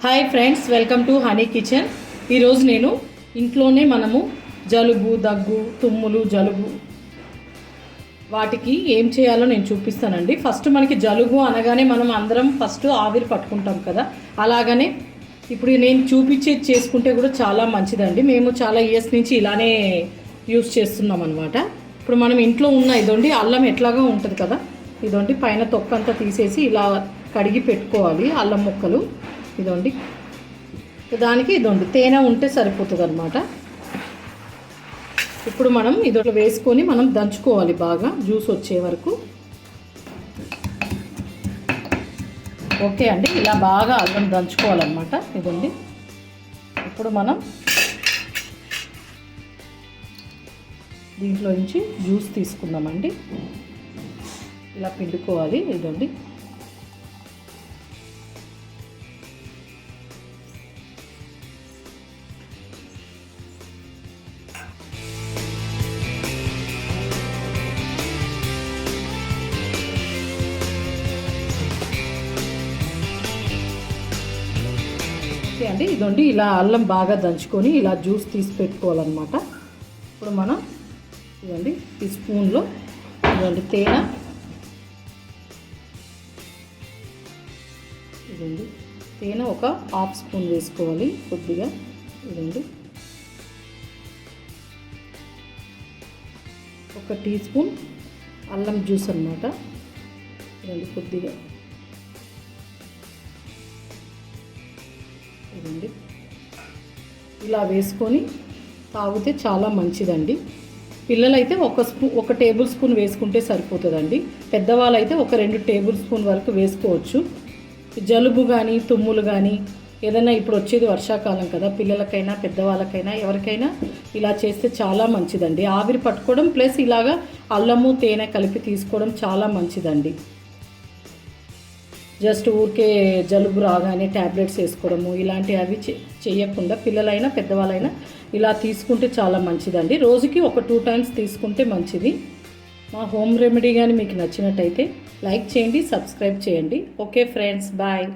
Hi friends, welcome to honey kitchen. ఈరోజు నేను ఇంట్లోనే మనము జలుబు, దగ్గు, తుమ్ములు, జలుబు వాటికి ఏం చేయాలో నేను చూపిస్తానండి. ఫస్ట్ మనకి జలుబు అనగానే మనం అందరం ఫస్ట్ ఆవిరి పట్టుకుంటాం కదా, అలాగనే ఇప్పుడు నేను చూపించేది చేసుకుంటే కూడా చాలా మంచిదండి. మేము చాలా ఇయర్స్ నుంచి ఇలానే యూస్ చేస్తున్నాం అనమాట. ఇప్పుడు మనం ఇంట్లో ఉన్న ఇదొండి అల్లం ఎట్లాగా ఉంటుంది కదా, ఇదొండి పైన తొక్కంతా తీసేసి ఇలా కడిగి పెట్టుకోవాలి. అల్లం ముక్కలు ఇదొండి, దానికి ఇదొండి తేనె ఉంటే సరిపోతుంది అనమాట. ఇప్పుడు మనం ఇదొక వేసుకొని మనం దంచుకోవాలి బాగా జ్యూస్ వచ్చే వరకు. ఓకే అండి, ఇలా బాగా అల్లం దంచుకోవాలన్నమాట. ఇదండి, ఇప్పుడు మనం దీంట్లో నుంచి జ్యూస్ తీసుకుందామండి. ఇలా పిండుకోవాలి. ఇదండి, అండి ఇదండి ఇలా అల్లం బాగా దంచుకొని ఇలా జ్యూస్ తీసి పెట్టుకోవాలన్నమాట. ఇప్పుడు మనం ఇదండి ఈ స్పూన్లో ఇదండి తేనె, ఇదండి తేనె ఒక హాఫ్ స్పూన్ వేసుకోవాలి కొద్దిగా. ఇదండి ఒక టీ స్పూన్ అల్లం జ్యూస్ అన్నమాట. ఇదండి కొద్దిగా ఇదండి ఇలా వేసుకొని తాగితే చాలా మంచిదండి. పిల్లలైతే ఒక టేబుల్ స్పూన్ వేసుకుంటే సరిపోతుందండి. పెద్దవాళ్ళైతే ఒక 2 టేబుల్ స్పూన్ వరకు వేసుకోవచ్చు. జలుబు కానీ తుమ్ములు కానీ ఏదైనా, ఇప్పుడు వచ్చేది వర్షాకాలం కదా, పిల్లలకైనా పెద్దవాళ్ళకైనా ఎవరికైనా ఇలా చేస్తే చాలా మంచిదండి. ఆవిరి పట్టుకోవడం ప్లస్ ఇలాగా అల్లము తేనె కలిపి తీసుకోవడం చాలా మంచిదండి. జస్ట్ ఊరికే జలుబు రాగానే ట్యాబ్లెట్స్ వేసుకోవడము ఇలాంటివి అవి చేయకుండా పిల్లలైనా పెద్దవాళ్ళైనా ఇలా తీసుకుంటే చాలా మంచిదండి. రోజుకి ఒక 2 టైమ్స్ తీసుకుంటే మంచిది. మా హోమ్ రెమెడీ కానీ మీకు నచ్చినట్టయితే లైక్ చేయండి, సబ్స్క్రైబ్ చేయండి. Okay friends, bye.